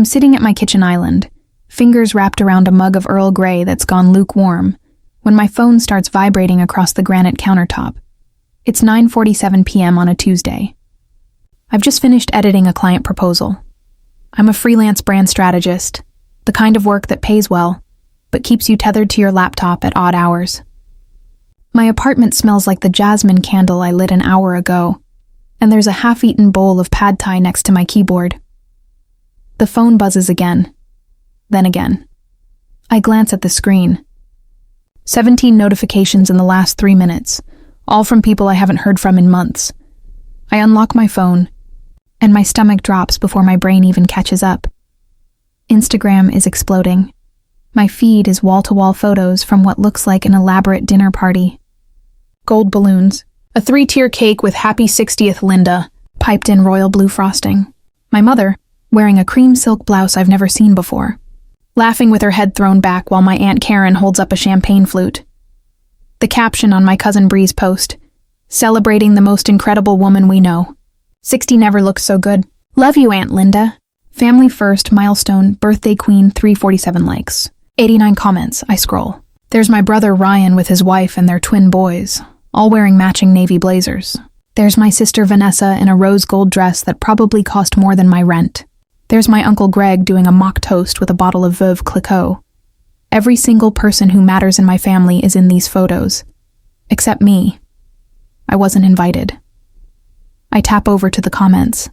I'm sitting at my kitchen island, fingers wrapped around a mug of Earl Grey that's gone lukewarm, when my phone starts vibrating across the granite countertop. It's 9:47 p.m. on a Tuesday. I've just finished editing a client proposal. I'm a freelance brand strategist, the kind of work that pays well, but keeps you tethered to your laptop at odd hours. My apartment smells like the jasmine candle I lit an hour ago, and there's a half-eaten bowl of pad thai next to my keyboard. The phone buzzes again, then again. I glance at the screen. 17 notifications in the last 3 minutes, all from people I haven't heard from in months. I unlock my phone, and my stomach drops before my brain even catches up. Instagram is exploding. My feed is wall-to-wall photos from what looks like an elaborate dinner party. Gold balloons, a 3-tier cake with Happy 60th Linda, piped in royal blue frosting. My mother, wearing a cream silk blouse I've never seen before, laughing with her head thrown back while my Aunt Karen holds up a champagne flute. The caption on my cousin Bree's post, celebrating the most incredible woman we know. 60 never looks so good. Love you, Aunt Linda. Family first, milestone, birthday queen, 347 likes. 89 comments, I scroll. There's my brother Ryan with his wife and their twin boys, all wearing matching navy blazers. There's my sister Vanessa in a rose gold dress that probably cost more than my rent. There's my Uncle Greg doing a mock toast with a bottle of Veuve Clicquot. Every single person who matters in my family is in these photos. Except me. I wasn't invited. I tap over to the comments.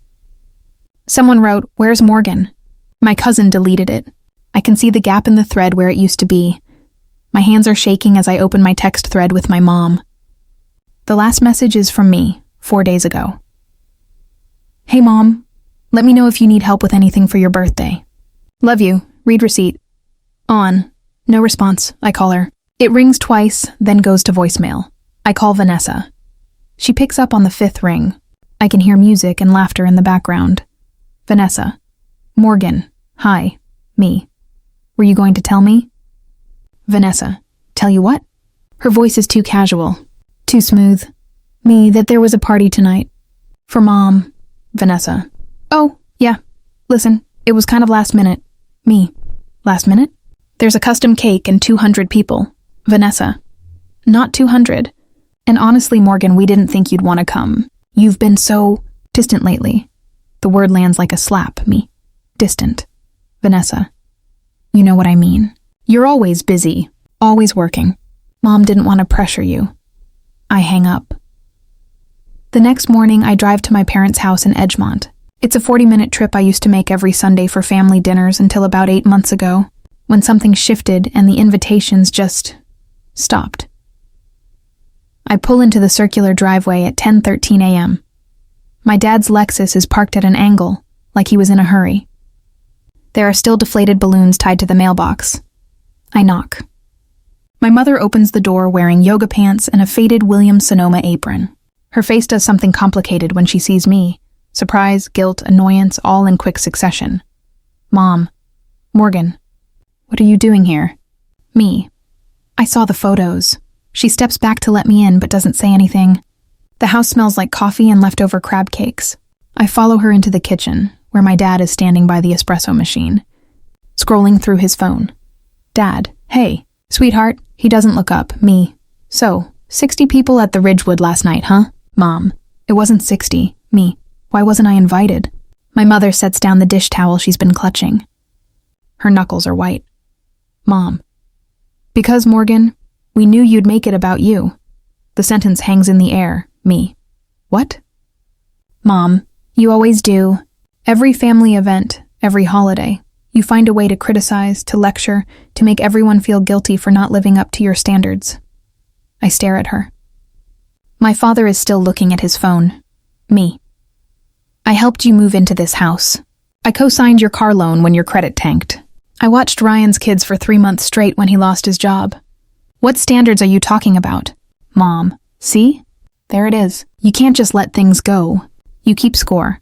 Someone wrote, "Where's Morgan?" My cousin deleted it. I can see the gap in the thread where it used to be. My hands are shaking as I open my text thread with my mom. The last message is from me, 4 days ago. Hey Mom, let me know if you need help with anything for your birthday. Love you, read receipt. On. No response, I call her. It rings twice, then goes to voicemail. I call Vanessa. She picks up on the 5th ring. I can hear music and laughter in the background. Vanessa. Morgan. Hi. Me. Were you going to tell me? Vanessa. Tell you what? Her voice is too casual. Too smooth. Me, that there was a party tonight. For Mom. Vanessa. Oh, yeah. Listen, it was kind of last minute. Me. Last minute? There's a custom cake and 200 people. Vanessa. Not 200. And honestly, Morgan, we didn't think you'd want to come. You've been so distant lately. The word lands like a slap. Me. Distant. Vanessa. You know what I mean. You're always busy. Always working. Mom didn't want to pressure you. I hang up. The next morning, I drive to my parents' house in Edgemont. It's a 40-minute trip I used to make every Sunday for family dinners until about 8 months ago, when something shifted and the invitations just stopped. I pull into the circular driveway at 10:13 a.m. My dad's Lexus is parked at an angle, like he was in a hurry. There are still deflated balloons tied to the mailbox. I knock. My mother opens the door wearing yoga pants and a faded Williams-Sonoma apron. Her face does something complicated when she sees me. Surprise, guilt, annoyance, all in quick succession. Mom. Morgan. What are you doing here? Me. I saw the photos. She steps back to let me in but doesn't say anything. The house smells like coffee and leftover crab cakes. I follow her into the kitchen, where my dad is standing by the espresso machine, scrolling through his phone. Dad. Hey. Sweetheart. He doesn't look up. Me. So, 60 people at the Ridgewood last night, huh? Mom. It wasn't 60. Me. Why wasn't I invited? My mother sets down the dish towel she's been clutching. Her knuckles are white. Mom. Because, Morgan, we knew you'd make it about you. The sentence hangs in the air. Me. What? Mom. You always do. Every family event, every holiday, you find a way to criticize, to lecture, to make everyone feel guilty for not living up to your standards. I stare at her. My father is still looking at his phone. Me. I helped you move into this house. I co-signed your car loan when your credit tanked. I watched Ryan's kids for 3 months straight when he lost his job. What standards are you talking about? Mom. See? There it is. You can't just let things go. You keep score.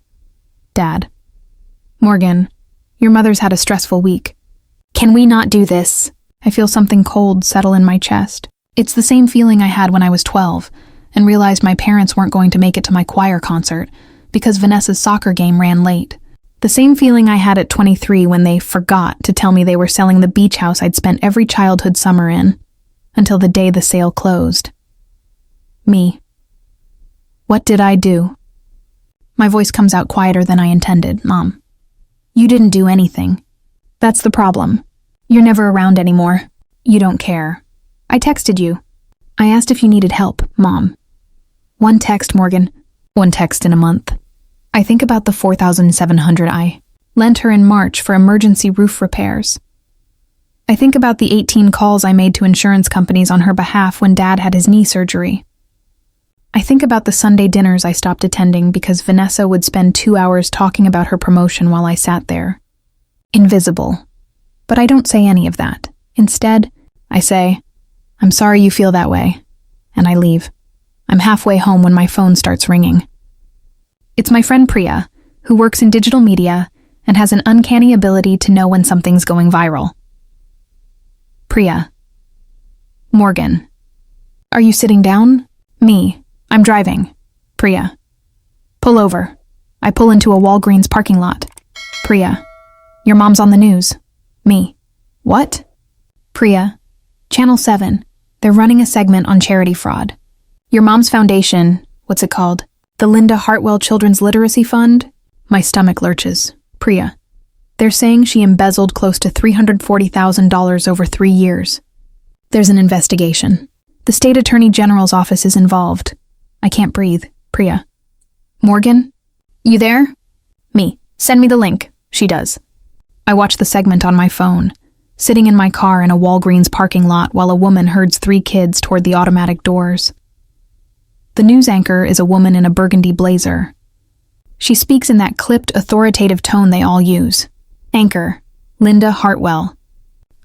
Dad. Morgan, your mother's had a stressful week. Can we not do this? I feel something cold settle in my chest. It's the same feeling I had when I was 12 and realized my parents weren't going to make it to my choir concert because Vanessa's soccer game ran late. The same feeling I had at 23 when they forgot to tell me they were selling the beach house I'd spent every childhood summer in, until the day the sale closed. Me. What did I do? My voice comes out quieter than I intended, Mom. You didn't do anything. That's the problem. You're never around anymore. You don't care. I texted you. I asked if you needed help, Mom. One text, Morgan. One text in a month. I think about the $4,700 I lent her in March for emergency roof repairs. I think about the 18 calls I made to insurance companies on her behalf when Dad had his knee surgery. I think about the Sunday dinners I stopped attending because Vanessa would spend 2 hours talking about her promotion while I sat there. Invisible. But I don't say any of that. Instead, I say, I'm sorry you feel that way, and I leave. I'm halfway home when my phone starts ringing. It's my friend Priya, who works in digital media and has an uncanny ability to know when something's going viral. Priya. Morgan. Are you sitting down? Me. I'm driving. Priya. Pull over. I pull into a Walgreens parking lot. Priya. Your mom's on the news. Me. What? Priya. Channel 7. They're running a segment on charity fraud. Your mom's foundation, what's it called? The Linda Hartwell Children's Literacy Fund? My stomach lurches. Priya. They're saying she embezzled close to $340,000 over 3 years. There's an investigation. The state attorney general's office is involved. I can't breathe. Priya. Morgan? You there? Me. Send me the link. She does. I watch the segment on my phone, sitting in my car in a Walgreens parking lot while a woman herds 3 kids toward the automatic doors. The news anchor is a woman in a burgundy blazer. She speaks in that clipped, authoritative tone they all use. Anchor, Linda Hartwell,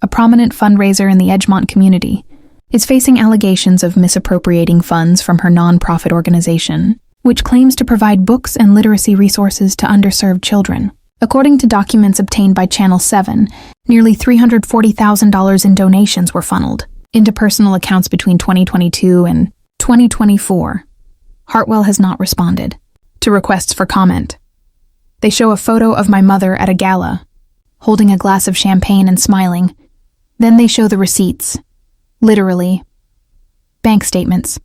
a prominent fundraiser in the Edgemont community, is facing allegations of misappropriating funds from her nonprofit organization, which claims to provide books and literacy resources to underserved children. According to documents obtained by Channel 7, nearly $340,000 in donations were funneled into personal accounts between 2022 and 2024. Hartwell has not responded to requests for comment. They show a photo of my mother at a gala, holding a glass of champagne and smiling. Then they show the receipts. Literally. Bank statements.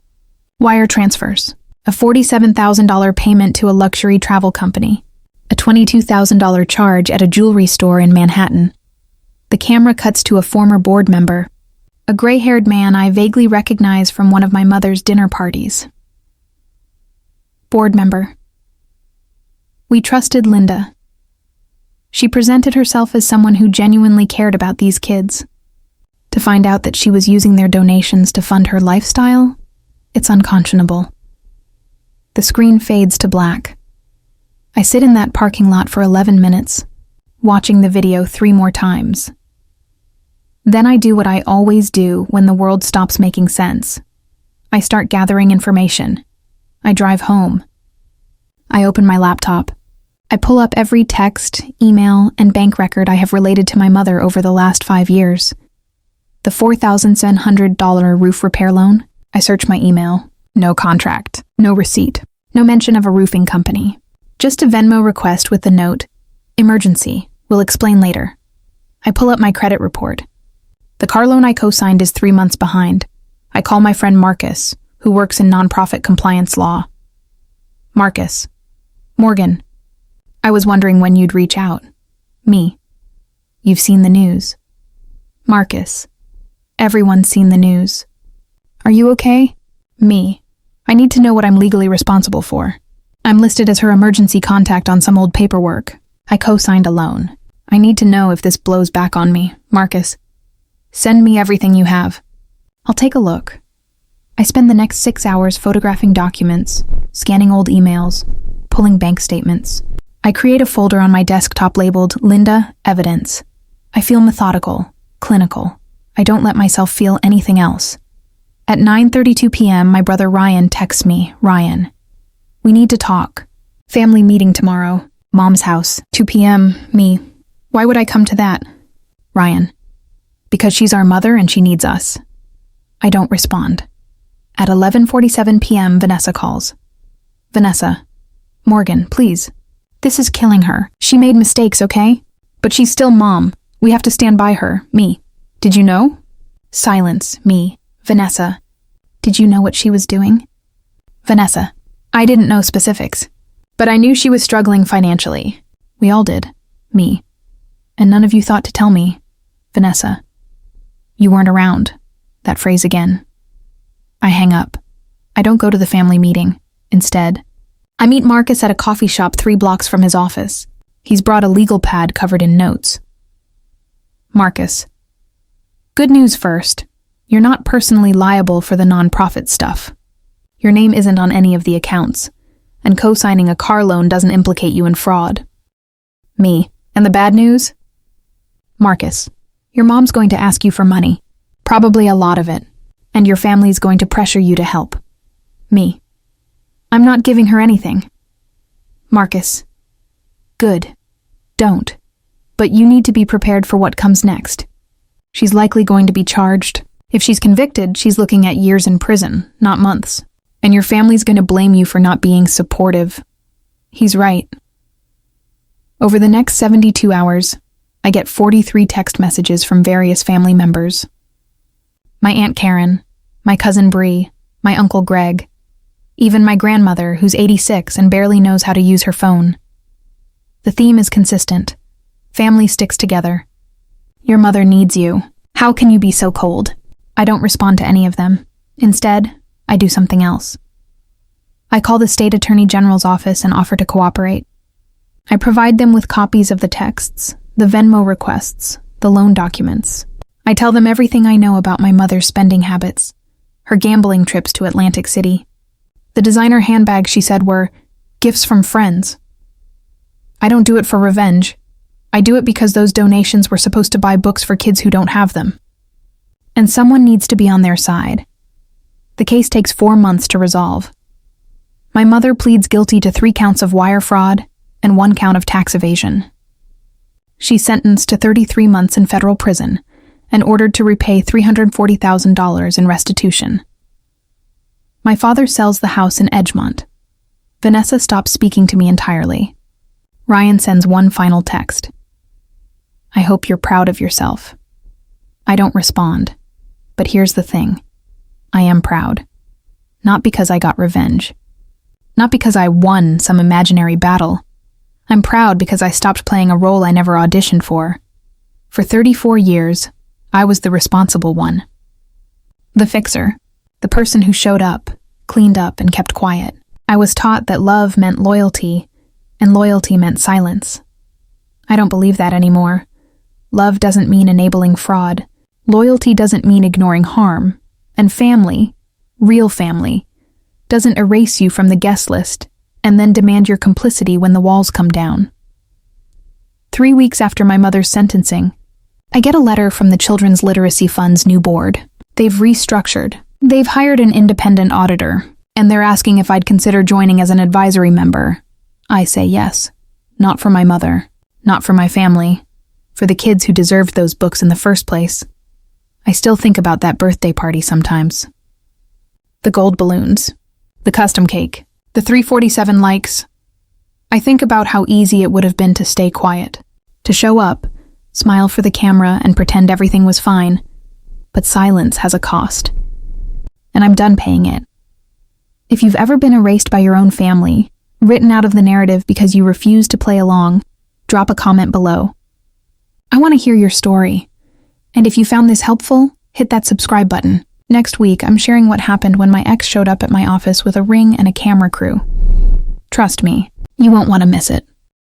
Wire transfers. A $47,000 payment to a luxury travel company. A $22,000 charge at a jewelry store in Manhattan. The camera cuts to a former board member, a gray-haired man I vaguely recognize from one of my mother's dinner parties. Board member. We trusted Linda. She presented herself as someone who genuinely cared about these kids. To find out that she was using their donations to fund her lifestyle, it's unconscionable. The screen fades to black. I sit in that parking lot for 11 minutes, watching the video 3 more times. Then I do what I always do when the world stops making sense. I start gathering information. I drive home. I open my laptop. I pull up every text, email, and bank record I have related to my mother over the last 5 years. The $4,700 roof repair loan? I search my email. No contract. No receipt. No mention of a roofing company. Just a Venmo request with the note, emergency, will explain later. I pull up my credit report. The car loan I co-signed is 3 months behind. I call my friend Marcus, who works in nonprofit compliance law. Marcus. Morgan. I was wondering when you'd reach out. Me. You've seen the news. Marcus. Everyone's seen the news. Are you okay? Me. I need to know what I'm legally responsible for. I'm listed as her emergency contact on some old paperwork. I co-signed a loan. I need to know if this blows back on me. Marcus. Send me everything you have. I'll take a look. I spend the next 6 hours photographing documents, scanning old emails, pulling bank statements. I create a folder on my desktop labeled Linda Evidence. I feel methodical, clinical. I don't let myself feel anything else. At 9:32 p.m., my brother Ryan texts me, Ryan. We need to talk. Family meeting tomorrow. Mom's house. 2 p.m. Me. Why would I come to that? Ryan. Because she's our mother and she needs us. I don't respond. At 11:47 p.m., Vanessa calls. Vanessa. Morgan, please. This is killing her. She made mistakes, okay? But she's still mom. We have to stand by her. Me. Did you know? Silence. Me. Vanessa. Did you know what she was doing? Vanessa. I didn't know specifics, but I knew she was struggling financially. We all did. Me. And none of you thought to tell me. Vanessa. You weren't around. That phrase again. I hang up. I don't go to the family meeting. Instead, I meet Marcus at a coffee shop 3 blocks from his office. He's brought a legal pad covered in notes. Marcus. Good news first. You're not personally liable for the nonprofit stuff. Your name isn't on any of the accounts, and co-signing a car loan doesn't implicate you in fraud. Me. And the bad news? Marcus. Your mom's going to ask you for money. Probably a lot of it. And your family's going to pressure you to help. Me. I'm not giving her anything. Marcus. Good. Don't. But you need to be prepared for what comes next. She's likely going to be charged. If she's convicted, she's looking at years in prison, not months. And your family's going to blame you for not being supportive. He's right. Over the next 72 hours, I get 43 text messages from various family members. My Aunt Karen, my cousin Bree, my Uncle Greg, even my grandmother, who's 86 and barely knows how to use her phone. The theme is consistent. Family sticks together. Your mother needs you. How can you be so cold? I don't respond to any of them. Instead, I do something else. I call the state attorney general's office and offer to cooperate. I provide them with copies of the texts, the Venmo requests, the loan documents. I tell them everything I know about my mother's spending habits, her gambling trips to Atlantic City. The designer handbags she said were gifts from friends. I don't do it for revenge. I do it because those donations were supposed to buy books for kids who don't have them. And someone needs to be on their side. The case takes 4 months to resolve. My mother pleads guilty to 3 counts of wire fraud and 1 count of tax evasion. She's sentenced to 33 months in federal prison and ordered to repay $340,000 in restitution. My father sells the house in Edgemont. Vanessa stops speaking to me entirely. Ryan sends one final text. I hope you're proud of yourself. I don't respond, but here's the thing. I am proud. Not because I got revenge. Not because I won some imaginary battle. I'm proud because I stopped playing a role I never auditioned for. For 34 years, I was the responsible one. The fixer. The person who showed up, cleaned up, and kept quiet. I was taught that love meant loyalty, and loyalty meant silence. I don't believe that anymore. Love doesn't mean enabling fraud. Loyalty doesn't mean ignoring harm. And family, real family, doesn't erase you from the guest list and then demand your complicity when the walls come down. 3 weeks after my mother's sentencing, I get a letter from the Children's Literacy Fund's new board. They've restructured. They've hired an independent auditor, and they're asking if I'd consider joining as an advisory member. I say yes. Not for my mother. Not for my family. For the kids who deserved those books in the first place. I still think about that birthday party sometimes. The gold balloons. The custom cake. The 347 likes. I think about how easy it would have been to stay quiet. To show up, smile for the camera, and pretend everything was fine. But silence has a cost. And I'm done paying it. If you've ever been erased by your own family, written out of the narrative because you refuse to play along, drop a comment below. I want to hear your story. And if you found this helpful, hit that subscribe button. Next week, I'm sharing what happened when my ex showed up at my office with a ring and a camera crew. Trust me, you won't want to miss it.